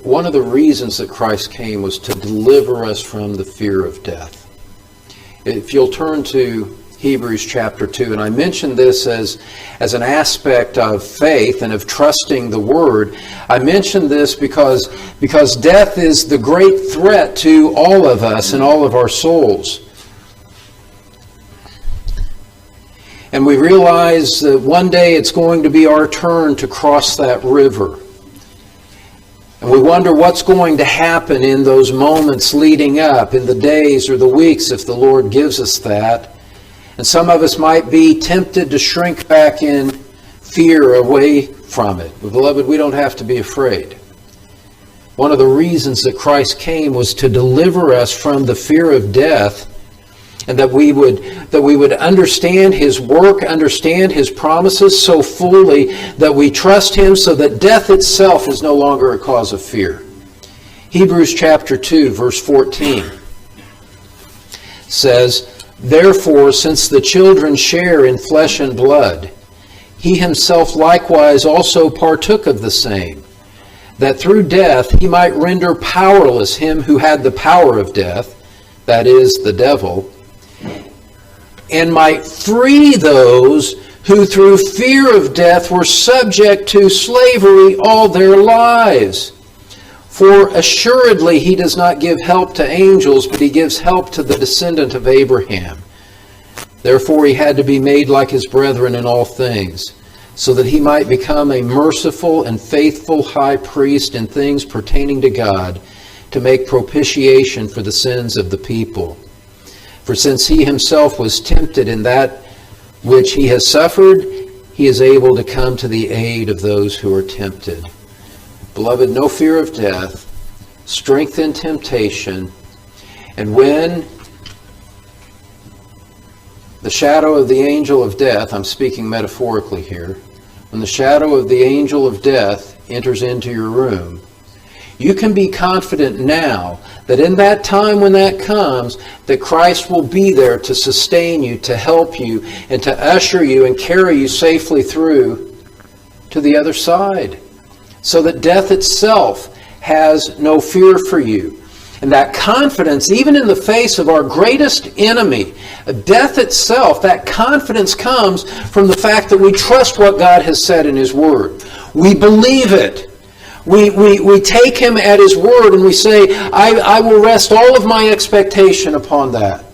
one of the reasons that Christ came was to deliver us from the fear of death. If you'll turn to Hebrews chapter 2, and I mentioned this as an aspect of faith and of trusting the Word. I mentioned this because death is the great threat to all of us and all of our souls. And we realize that one day it's going to be our turn to cross that river. And we wonder what's going to happen in those moments leading up, in the days or the weeks, if the Lord gives us that. And some of us might be tempted to shrink back in fear away from it. But beloved, we don't have to be afraid. One of the reasons that Christ came was to deliver us from the fear of death, and that we would understand His work, understand His promises so fully that we trust Him so that death itself is no longer a cause of fear. Hebrews chapter 2, verse 14 says, "Therefore, since the children share in flesh and blood, He Himself likewise also partook of the same, that through death He might render powerless him who had the power of death, that is, the devil, and might free those who through fear of death were subject to slavery all their lives. For assuredly He does not give help to angels, but He gives help to the descendant of Abraham. Therefore He had to be made like His brethren in all things, so that He might become a merciful and faithful high priest in things pertaining to God, to make propitiation for the sins of the people. For since He Himself was tempted in that which He has suffered, He is able to come to the aid of those who are tempted." Beloved, no fear of death, strength in temptation, and when the shadow of the angel of death, I'm speaking metaphorically here, when the shadow of the angel of death enters into your room, you can be confident now that in that time when that comes, that Christ will be there to sustain you, to help you, and to usher you and carry you safely through to the other side, so that death itself has no fear for you. And that confidence, even in the face of our greatest enemy, death itself, that confidence comes from the fact that we trust what God has said in His Word. We believe it. We take Him at His word and we say, I will rest all of my expectation upon that.